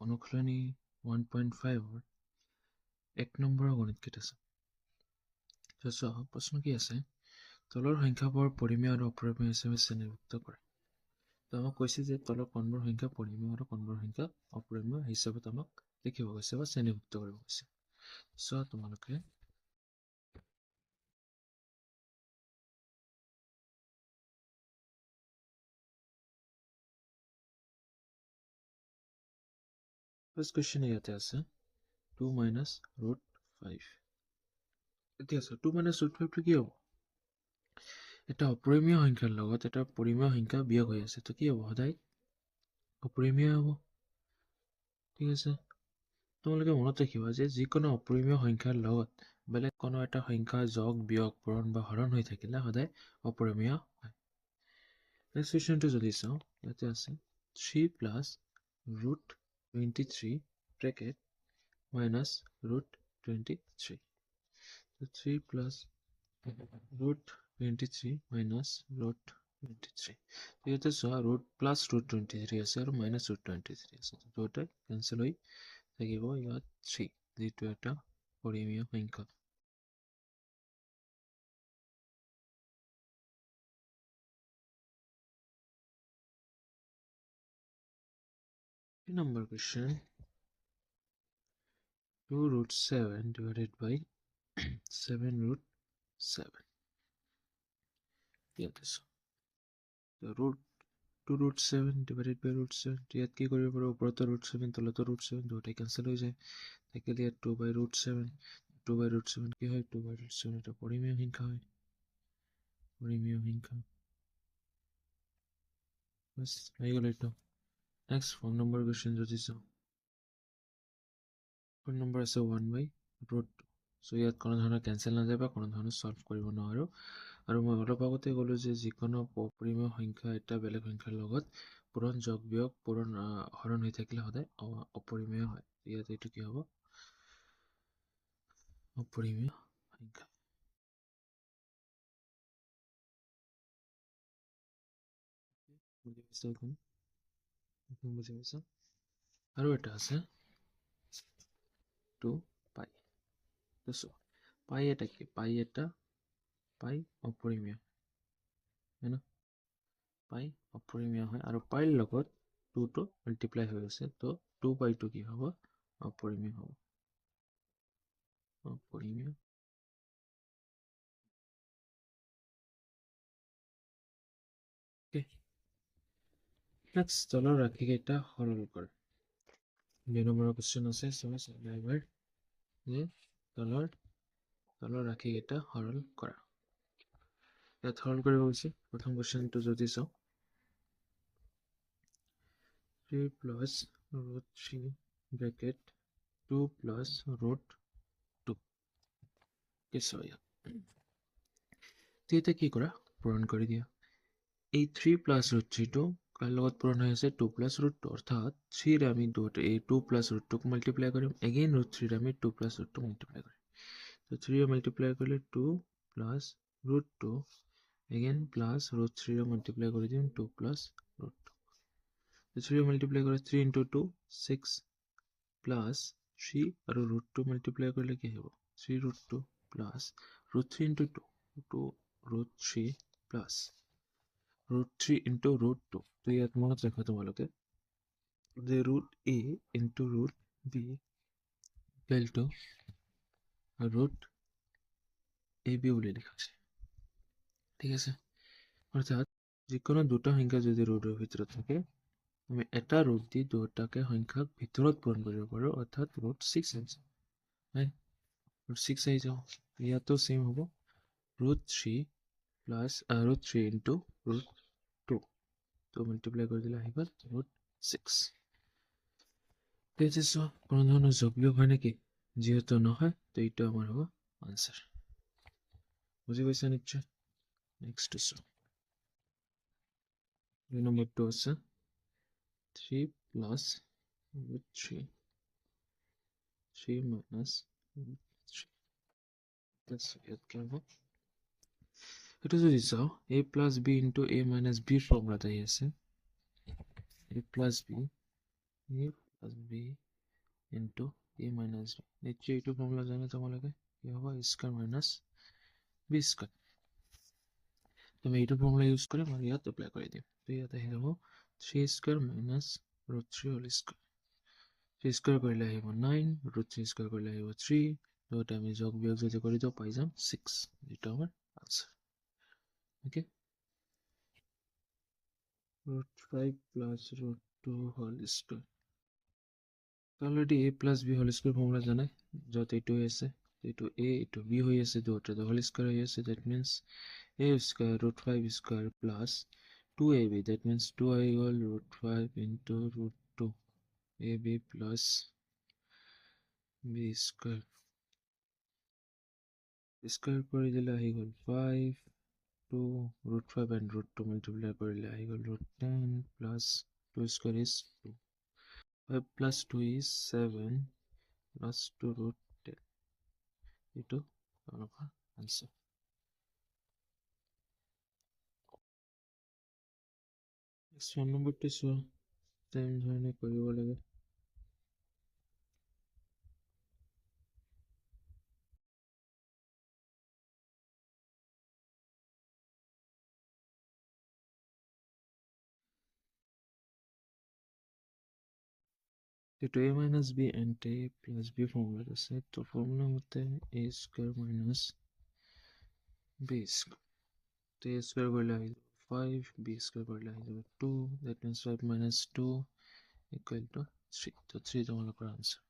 অনুশীলনী 1.5 এক নম্বৰৰ গণিতকেইটা আছে। প্ৰশ্ন কি আছে, তলৰ সংখ্যাবোৰ পৰিমেয় আৰু অপৰিমেয় হিচাপে শ্ৰেণীভুক্ত কৰে। তো আমাক কৈছে যে তলৰ কোনবোৰ সংখ্যা পৰিমেয় আৰু কোনবোৰ সংখ্যা অপৰিমেয় হিচাপত আমাক লিখিব কৈছে বা শ্ৰেণীভুক্ত কৰিব কৈছে। তোমালোকে ফাৰ্ষ্ট কুৱেশ্যন ইয়াতে আছে 2 minus root 5। এতিয়া আছে 2 minus root 5 টো কি হ'ব? এটা অপৰিমেয় সংখ্যাৰ লগত এটা পৰিমেয় সংখ্যা বিয়োগ হৈ আছে, তো কি হ'ব? সদায় অপৰিমেয় হ'ব। ঠিক আছে, তোমালোকে মনত ৰাখিবা যে যিকোনো অপৰিমেয় সংখ্যাৰ লগত বেলেগ কোনো এটা সংখ্যা যোগ বিয়োগ পূৰণ বা হৰণ হৈ থাকিলে সদায় অপৰিমেয় হয়। নেক্সট কুৱেশ্যনটো যদি চাওঁ, ইয়াতে আছে 3 plus root 23 bracket minus root 23. So 3 plus root 23 minus root 23. ইয়াতে চোৱা root plus root 23 আছে আৰু minus root 23 আছে, দুয়োটাই কেনসেল হৈ থাকিব ইয়াত 3, যিটো এটা পৰিমেয় সংখ্যা। Number question 2 root 7 divided by 7 root 7. ইয়াতে চোৱা root 2 root 7 divided by root 7, ইয়াত কি কৰিব পাৰোঁ? ওপৰতো root 7 তলতো root 7, দুয়োটাই কেনসেল হৈ যায়, থাকিলে ইয়াত 2 by root 7। 2 by root 7 কি হয়? 2 by root 7 এটা পৰিমেয় সংখ্যা হয়, পৰিমেয় সংখ্যা। বাস আহি গ'ল এইটো। নেক্সট 4 নম্বৰ কুৱেশ্যন যদি চাওঁ, 4 নম্বৰ আছে 1 by root 2। চ' ইয়াত কোনো ধৰণৰ কেনসেল নাযায় বা কোনো ধৰণৰ চল্ভ কৰিব নোৱাৰোঁ। আৰু মই অলপ আগতে ক'লোঁ যে যিকোনো অপৰিমেয় সংখ্যা এটা বেলেগ সংখ্যাৰ লগত পূৰণ যোগ বিয়োগ পূৰণ হৰণ হৈ থাকিলে সদায় অপৰিমেয় হয়। ইয়াত এইটো কি হ'ব? অপৰিমেয় সংখ্যা। বুজি পাইছা? আৰু এটা আছে 2 পাই। পাই এটা কি? পাই এটা পাই অপৰিমেয় হয় না? পাই অপৰিমেয় হয় আৰু পাইৰ লগত 2 টো মাল্টিপ্লাই হৈ আছে, তো 2 by 2 কি হ'ব? অপৰিমেয় হ'ব, অপৰিমেয়। নেক্সট তলৰ ৰাশিকেইটা সৰল কৰা। 2 নম্বৰ কুৱেশ্যন আছে, যে তলৰ ৰাশিকেইটা সৰল কৰা। ইয়াত সৰল কৰিব গৈছে। প্ৰথম কুৱেশ্যনটো যদি চাওঁ, 3 plus root 3 bracket 2 plus root 2. এতিয়া কি কৰা? পূৰণ কৰি দিয়া। এই 3 plus root 3 টো কাৰ লগত পূৰণ হৈ আছে? 2 plus root 2, অৰ্থাৎ 3 ৰে আমি 2 plus root 2 মাল্টিপ্লাই কৰিম, এগেইন root 3 ৰে আমি 2 plus root 2 মাল্টিপ্লাই কৰিম। তো 3 ৰে মাল্টিপ্লাই কৰিলে 2 plus root 2, again plus root 3 ৰে মাল্টিপ্লাই কৰি দিম 2 plus root 2। তো 3 ৰে মাল্টিপ্লাই কৰি 3 into 2 6 plus 3 আৰু root 2 মাল্টিপ্লাই কৰিলে কি হ'ব? 3 root 2 plus root 3 into 2 root 3 plus root 3 into root 2। তো ইয়াত মনত ৰাখা তোমালোকে যে root a into root b equal to root ab বুলি লিখা আছে। ঠিক আছে, অৰ্থাৎ যিকোনো দুটা সংখ্যা যদি ৰুটৰ ভিতৰত থাকে, আমি এটা ৰুট দি দুটাকে সংখ্যাক ভিতৰত পূৰণ কৰিব পাৰোঁ, অৰ্থাৎ root 6 আহিছে। root 6 আহি যাওঁ, ইয়াতো সেম হ'ব, root 3 plus root 3 into root 2, তো মাল্টিপ্লাই কৰি দিলে আহি গ'ল root 6। কোনো ধৰণৰ যোগ বিয়োগ হয় নেকি? যিহেতু নহয়, তো এইটো আমাৰ হ'ব আনসাৰ। বুজি পাইছা নিশ্চয়? নেক্সট চাওঁ, 2 নম্বৰটো আছে 3 plus root 3 minus root 3। ইয়াত কি হ'ব? এইটো যদি চাওঁ, a plus b into a minus b ফৰ্মুলাত আহি আছে, a plus b plus b into a minus b. নিশ্চয়ই এইটো ফৰ্মুলা জানে তোমালোকে কি হ'ব a square minus b square. আমি এইটো ফৰ্মুলা ইউজ কৰিম আৰু ইয়াত এপ্লাই কৰি দিম. তো ইয়াত আহি যাব 3 square minus root 3 whole square. 3 square কৰিলে আহিব 9, root 3 square কৰিলে আহিব 3. তো আমি যোগ বিয়োগ যদি কৰি দিওঁ পাই যাম 6, যেটা আমাৰ answer. Okay, root 5 plus root 2 whole square. Already a plus b whole square formula জানাই, যত এইটো আছে এইটো a এইটো b হৈ আছে, দুটা হোল স্কয়ার হৈ আছে. That means a square root 5 square plus 2ab. That means 2 আহি গ'ল root 5 into root 2 ab plus b square. Square কৰি দিলে আহি গ'ল 5, 2 root 5 and root 2 multiply কৰিলে আহি গ'ল root 10 plus 2 square is 2. 5 plus 2 is 7 plus 2 root 10. এইটো আমাৰ আনসাৰ. Next one নম্বৰটো চোৱা, same ধৰণে কৰিব লাগে. এইটো a minus b and a plus b ফৰ্মুলাত আছে. তো ফৰ্মুলা মতে a square minus b square. তো a square কৰিলে আহি যাব 5, b square কৰিলে আহি যাব 2. That means 5 minus 2 equal to 3. তো 3 তোমালোকৰ আনসাৰ.